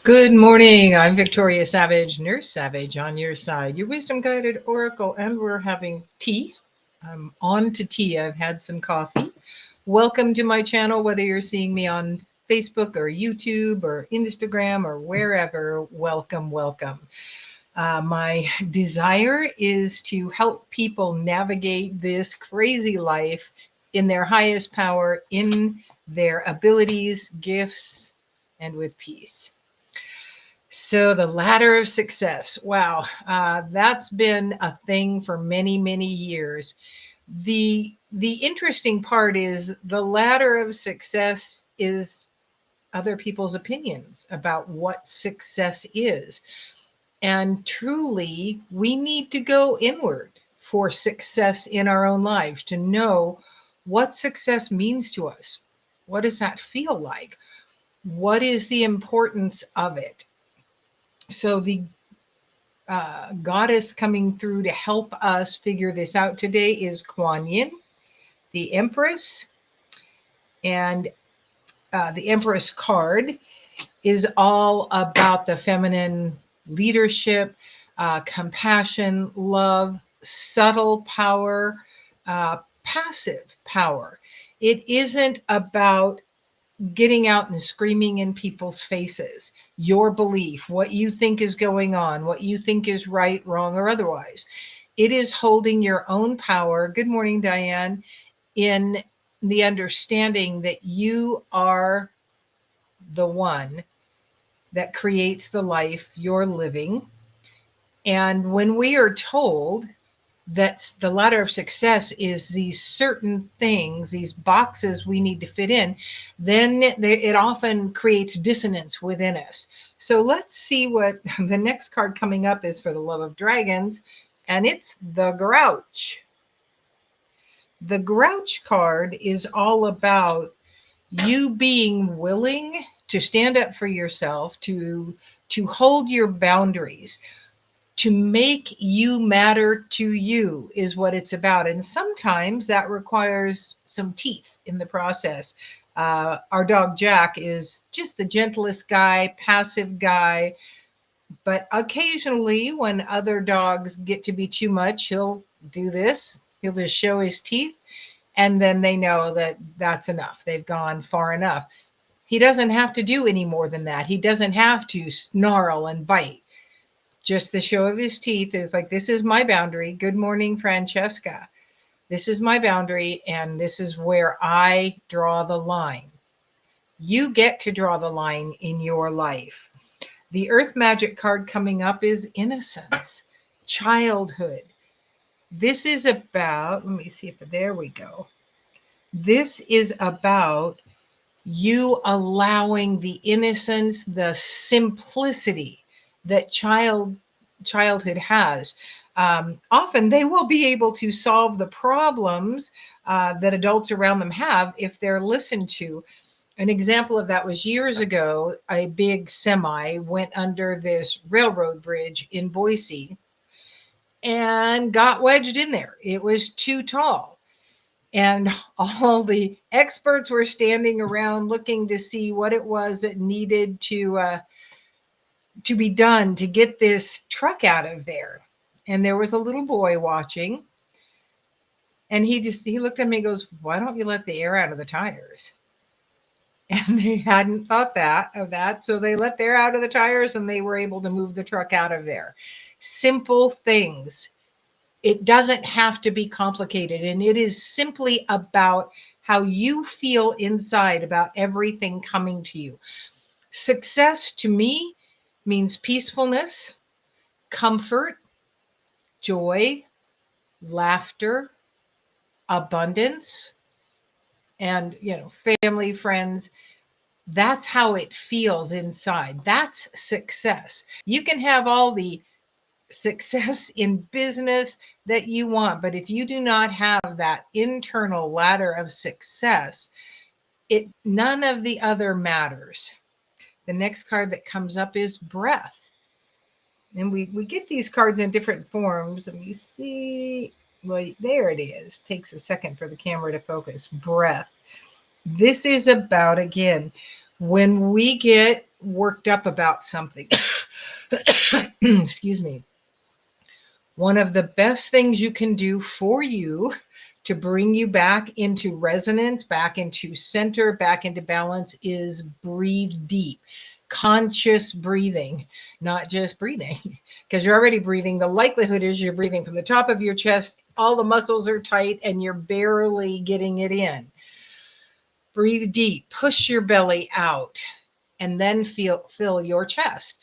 Good morning. I'm Victoria Savage, Nurse Savage on your side, your wisdom guided oracle, and we're having tea. I'm on to tea. I've had some coffee. Welcome to my channel, whether you're seeing me on Facebook or YouTube or Instagram or wherever. Welcome, welcome. My desire is to help people navigate this crazy life in their highest power, in their abilities, gifts, and with peace. So the ladder of success. Wow, that's been a thing for many, many years. The interesting part is the ladder of success is other people's opinions about what success is. And truly, we need to go inward for success in our own lives to know what success means to us. What does that feel like? What is the importance of it? So the goddess coming through to help us figure this out today is Kuan Yin, the Empress. And the Empress card is all about the feminine leadership, compassion, love, subtle power, passive power. It isn't about getting out and screaming in people's faces your belief, what you think is going on, what you think is right, wrong, or otherwise. It is holding your own power. Good morning, Diane. In the understanding that you are the one that creates the life you're living. And when we are told that the ladder of success is these certain things, these boxes we need to fit in, then it often creates dissonance within us. So let's see what the next card coming up is for the love of dragons, and it's the Grouch. The Grouch card is all about you being willing to stand up for yourself, to hold your boundaries, to make you matter to you is what it's about. And sometimes that requires some teeth in the process. Our dog Jack is just the gentlest guy, passive guy. But occasionally when other dogs get to be too much, he'll do this. He'll just show his teeth. And then they know that that's enough. They've gone far enough. He doesn't have to do any more than that. He doesn't have to snarl and bite. Just the show of his teeth is like, this is my boundary. Good morning, Francesca. This is my boundary, and this is where I draw the line. You get to draw the line in your life. The Earth Magic card coming up is innocence, childhood. This is about, let me see if, there we go. This is about you allowing the innocence, the simplicity that childhood has. Often they will be able to solve the problems that adults around them have if they're listened to. An example of that was years ago, a big semi went under this railroad bridge in Boise and got wedged in there. It was too tall. And all the experts were standing around looking to see what it was that needed to be done to get this truck out of there. And there was a little boy watching. And he looked at me and goes, why don't you let the air out of the tires? And they hadn't thought of that. So they let the air out of the tires and they were able to move the truck out of there. Simple things. It doesn't have to be complicated. And it is simply about how you feel inside about everything coming to you. Success to me means peacefulness, comfort, joy, laughter, abundance, and, family, friends. That's how it feels inside. That's success. You can have all the success in business that you want, but if you do not have that internal ladder of success, none of the other matters. The next card that comes up is breath. And we get these cards in different forms. Let me see. Well, there it is. Takes a second for the camera to focus. Breath. This is about, again, when we get worked up about something, excuse me, one of the best things you can do for you to bring you back into resonance, back into center, back into balance is breathe deep. Conscious breathing, not just breathing, because you're already breathing. The likelihood is you're breathing from the top of your chest, all the muscles are tight, and you're barely getting it in. Breathe deep, push your belly out, and then fill your chest.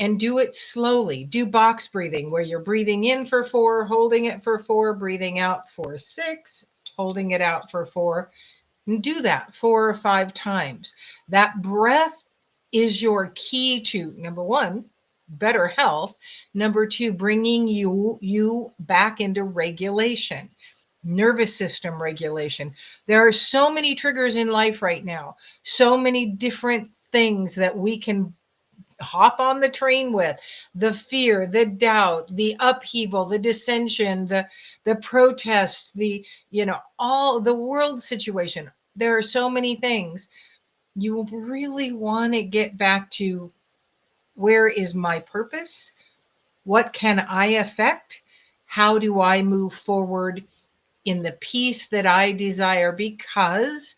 And do it slowly. Do box breathing where you're breathing in for 4, holding it for 4, breathing out for 6, holding it out for 4. And do that 4 or 5 times. That breath is your key to, number 1, better health. Number 2, bringing you back into regulation, nervous system regulation. There are so many triggers in life right now, so many different things that we can hop on the train with: the fear, the doubt, the upheaval, the dissension, the protests, the, all the world situation. There are so many things. You really want to get back to, where is my purpose? What can I affect? How do I move forward in the peace that I desire? Because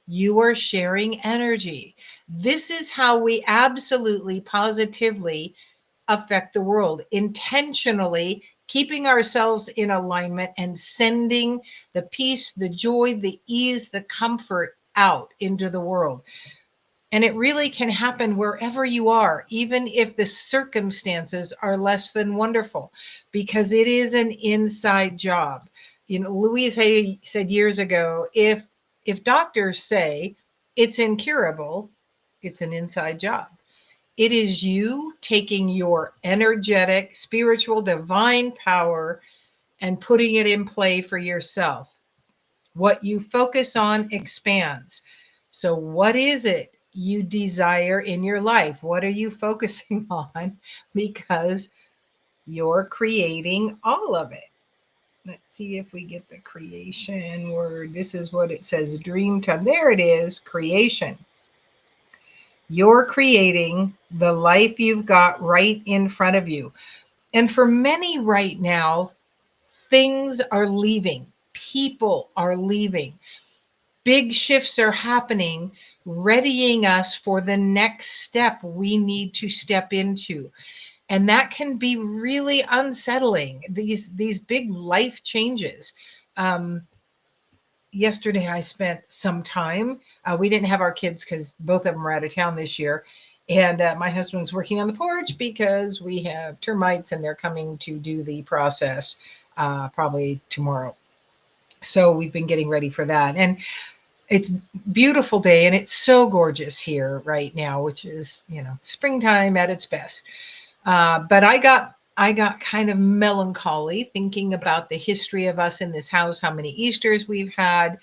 you are sharing energy. This is how we absolutely, positively affect the world, intentionally keeping ourselves in alignment and sending the peace, the joy, the ease, the comfort out into the world. And it really can happen wherever you are, even if the circumstances are less than wonderful, because it is an inside job. Louise Hay said years ago, if doctors say it's incurable, it's an inside job. It is you taking your energetic, spiritual, divine power and putting it in play for yourself. What you focus on expands. So what is it you desire in your life? What are you focusing on? Because you're creating all of it. Let's see if we get the creation word. This is what it says, dream time. There it is, creation. You're creating the life you've got right in front of you. And for many right now, things are leaving. People are leaving. Big shifts are happening, readying us for the next step we need to step into. And that can be really unsettling, these big life changes. Yesterday I spent some time, we didn't have our kids because both of them were out of town this year. And my husband's working on the porch because we have termites and they're coming to do the process probably tomorrow. So we've been getting ready for that. And it's beautiful day and it's so gorgeous here right now, which is, springtime at its best. But I got kind of melancholy thinking about the history of us in this house, how many Easters we've had,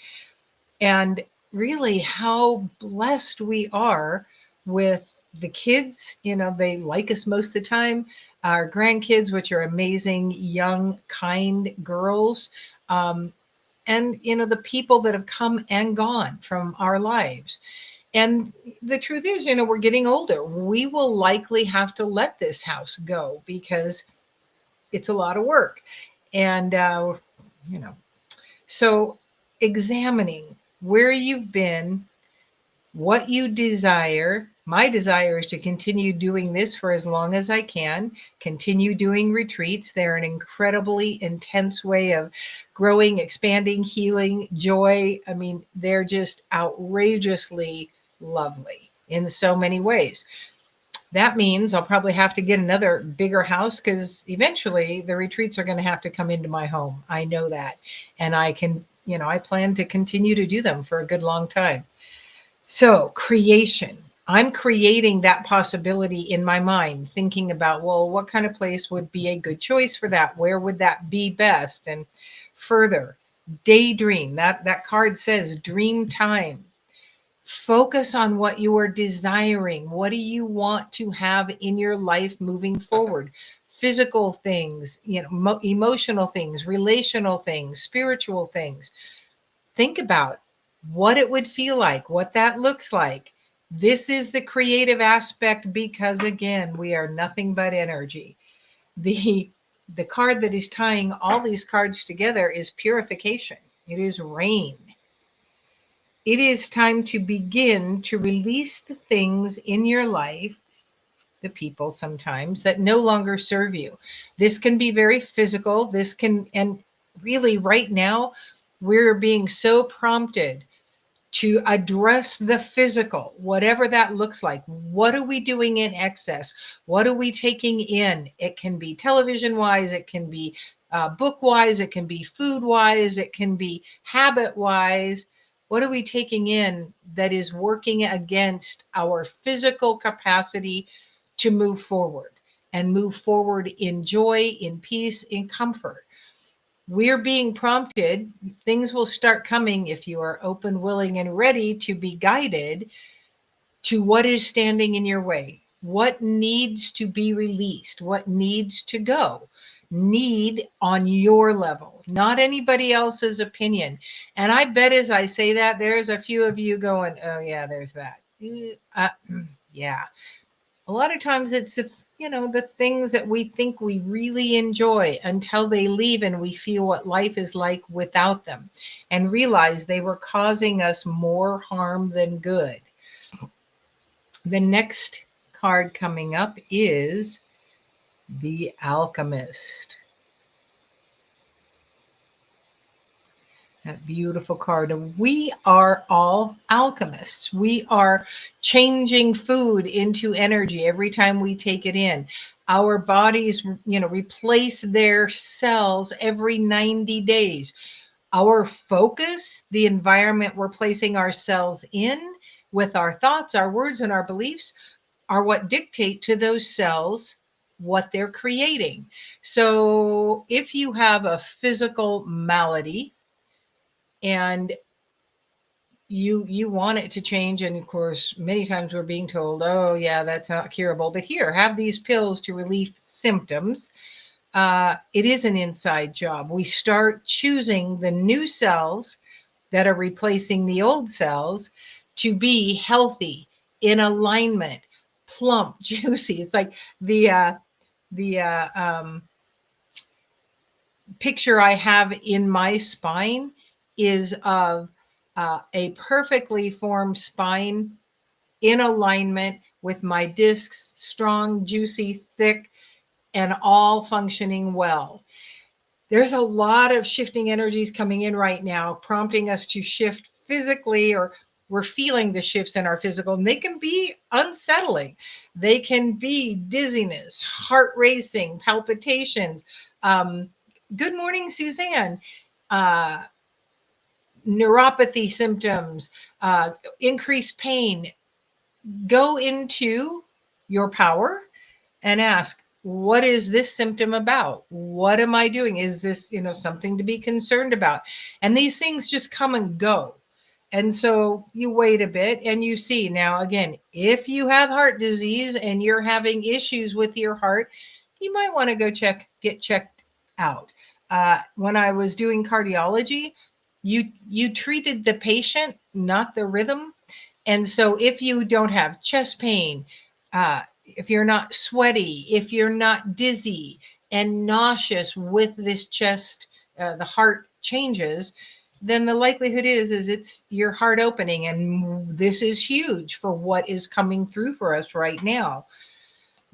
and really how blessed we are with the kids. They like us most of the time. Our grandkids, which are amazing, young, kind girls. And, the people that have come and gone from our lives. And the truth is, we're getting older. We will likely have to let this house go because it's a lot of work. And, so examining where you've been, what you desire. My desire is to continue doing this for as long as I can, continue doing retreats. They're an incredibly intense way of growing, expanding, healing, joy. I mean, they're just outrageously lovely in so many ways. That means I'll probably have to get another bigger house because eventually the retreats are going to have to come into my home. I know that. And I can, I plan to continue to do them for a good long time. So creation, I'm creating that possibility in my mind, thinking about, well, what kind of place would be a good choice for that? Where would that be best? And further, daydream. That card says dream time. Focus on what you are desiring. What do you want to have in your life moving forward? Physical things, emotional things, relational things, spiritual things. Think about what it would feel like, what that looks like. This is the creative aspect because, again, we are nothing but energy. The the card that is tying all these cards together is purification. It is rain. It is time to begin to release the things in your life, the people sometimes, that no longer serve you. This can be very physical. This can, and really right now, we're being so prompted to address the physical, whatever that looks like. What are we doing in excess? What are we taking in? It can be television wise, it can be book wise, it can be food wise, it can be habit wise. What are we taking in that is working against our physical capacity to move forward and move forward in joy, in peace, in comfort? We're being prompted. Things will start coming if you are open, willing, and ready to be guided to what is standing in your way, what needs to be released, what needs to go. Need on your level, not anybody else's opinion. And I bet as I say that, there's a few of you going, oh, yeah, there's that. Yeah. A lot of times it's, the things that we think we really enjoy until they leave and we feel what life is like without them and realize they were causing us more harm than good. The next card coming up is the Alchemist. That beautiful card. And we are all alchemists. We are changing food into energy every time we take it in. Our bodies, replace their cells every 90 days. Our focus, the environment we're placing ourselves in with our thoughts, our words, and our beliefs are what dictate to those cells what they're creating. So if you have a physical malady, and you want it to change, and of course many times we're being told, oh yeah, that's not curable, but here, have these pills to relieve symptoms. It is an inside job. We start choosing the new cells that are replacing the old cells to be healthy, in alignment, plump, juicy. It's like the picture I have in my spine is of a perfectly formed spine in alignment with my discs, strong, juicy, thick, and all functioning well. There's a lot of shifting energies coming in right now, prompting us to shift physically, or we're feeling the shifts in our physical, and they can be unsettling. They can be dizziness, heart racing, palpitations. Good morning, Suzanne. Uh, Neuropathy symptoms, increased pain. Go into your power and ask, what is this symptom about? What am I doing? Is this, something to be concerned about? And these things just come and go. And so you wait a bit and you see. Now, again, if you have heart disease and you're having issues with your heart, you might want to go get checked out. When I was doing cardiology, you treated the patient, not the rhythm. And so if you don't have chest pain, if you're not sweaty, if you're not dizzy and nauseous with this chest, the heart changes, then the likelihood is it's your heart opening. And this is huge for what is coming through for us right now.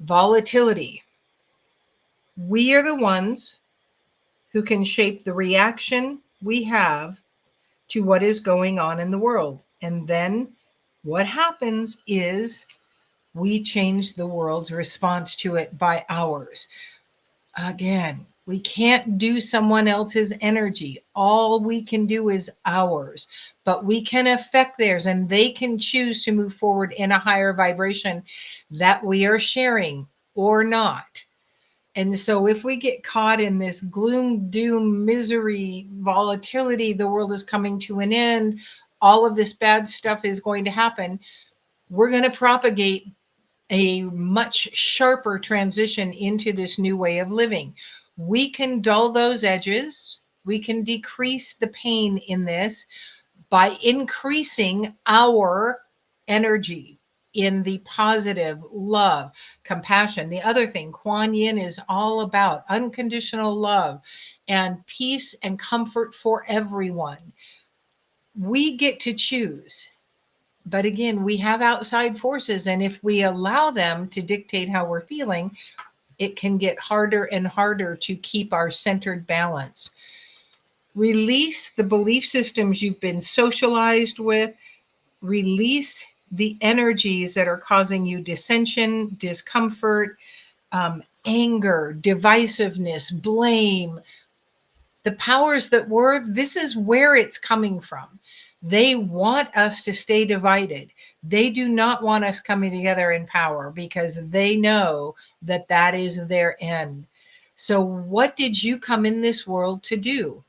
Volatility. We are the ones who can shape the reaction we have to what is going on in the world. And then what happens is we change the world's response to it by ours. Again, we can't do someone else's energy. All we can do is ours, but we can affect theirs, and they can choose to move forward in a higher vibration that we are sharing or not. And so if we get caught in this gloom, doom, misery, volatility, the world is coming to an end, all of this bad stuff is going to happen, we're going to propagate a much sharper transition into this new way of living. We can dull those edges. We can decrease the pain in this by increasing our energy, in the positive, love, compassion. The other thing, Kuan Yin is all about unconditional love and peace and comfort for everyone. We get to choose. But again, we have outside forces, and if we allow them to dictate how we're feeling, it can get harder and harder to keep our centered balance. Release the belief systems you've been socialized with. Release the energies that are causing you dissension, discomfort, anger, divisiveness, blame. The powers that were, this is where it's coming from. They want us to stay divided. They do not want us coming together in power because they know that that is their end. So, what did you come in this world to do?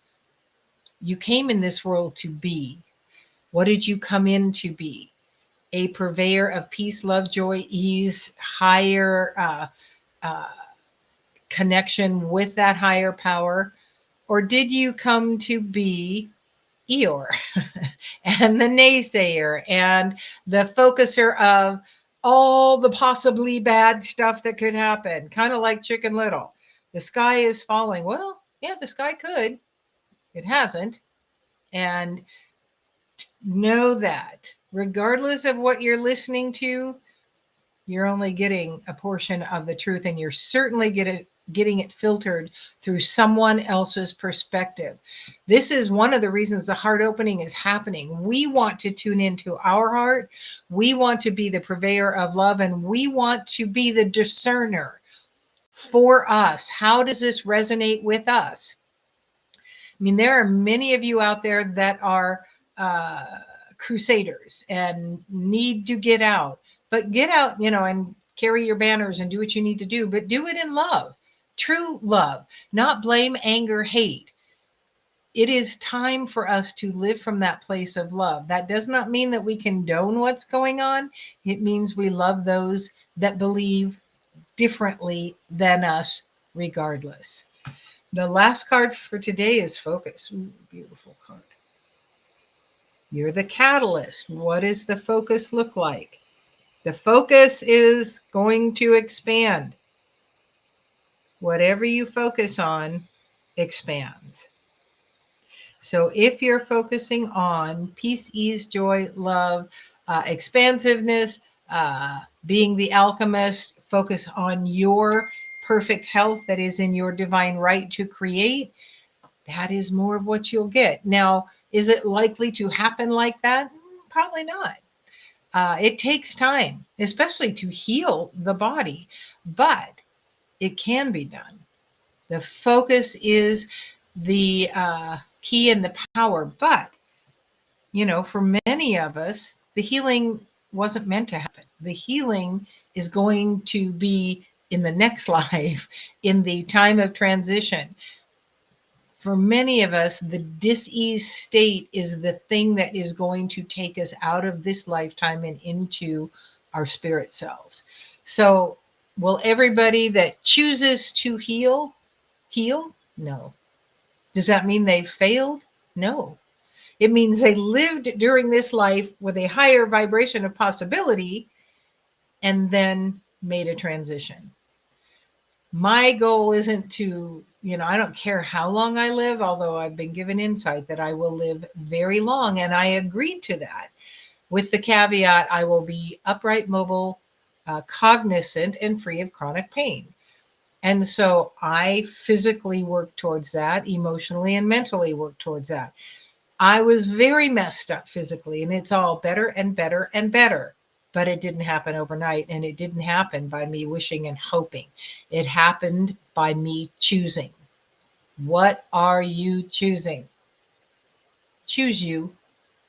You came in this world to be. What did you come in to be? A purveyor of peace, love, joy, ease, higher uh, connection with that higher power? Or did you come to be Eeyore and the naysayer and the focuser of all the possibly bad stuff that could happen? Kind of like Chicken Little. The sky is falling. Well, yeah, the sky could. It hasn't. And know that regardless of what you're listening to, you're only getting a portion of the truth, and you're certainly getting it filtered through someone else's perspective. This is one of the reasons the heart opening is happening. We want to tune into our heart. We want to be the purveyor of love, and we want to be the discerner for us. How does this resonate with us? I mean, there are many of you out there that are crusaders and need to get out, but get out, and carry your banners and do what you need to do, but do it in love, true love, not blame, anger, hate. It is time for us to live from that place of love. That does not mean that we condone what's going on. It means we love those that believe differently than us, regardless. The last card for today is Focus. Ooh, beautiful card. You're the catalyst. What does the focus look like? The focus is going to expand. Whatever you focus on expands. So if you're focusing on peace, ease, joy, love, expansiveness, being the alchemist, focus on your perfect health that is in your divine right to create, that is more of what you'll get. Now, is it likely to happen like that? Probably not. It takes time, especially to heal the body, but it can be done. The focus is the key and the power. But, for many of us, the healing wasn't meant to happen. The healing is going to be in the next life, in the time of transition. For many of us, the dis-ease state is the thing that is going to take us out of this lifetime and into our spirit selves. So, will everybody that chooses to heal? No. Does that mean they failed? No. It means they lived during this life with a higher vibration of possibility and then made a transition. My goal isn't to, I don't care how long I live, although I've been given insight that I will live very long. And I agreed to that with the caveat I will be upright, mobile, cognizant, and free of chronic pain. And so I physically work towards that, emotionally and mentally work towards that. I was very messed up physically, and it's all better and better and better. But it didn't happen overnight, and it didn't happen by me wishing and hoping. It happened by me choosing. What are you choosing? Choose you,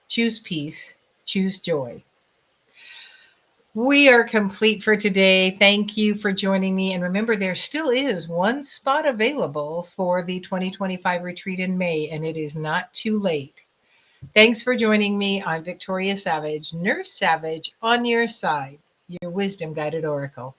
choose peace, choose joy. We are complete for today. Thank you for joining me. And remember, there still is one spot available for the 2025 retreat in May, and it is not too late. Thanks for joining me. I'm Victoria Savage, Nurse Savage, on your side, your wisdom guided oracle.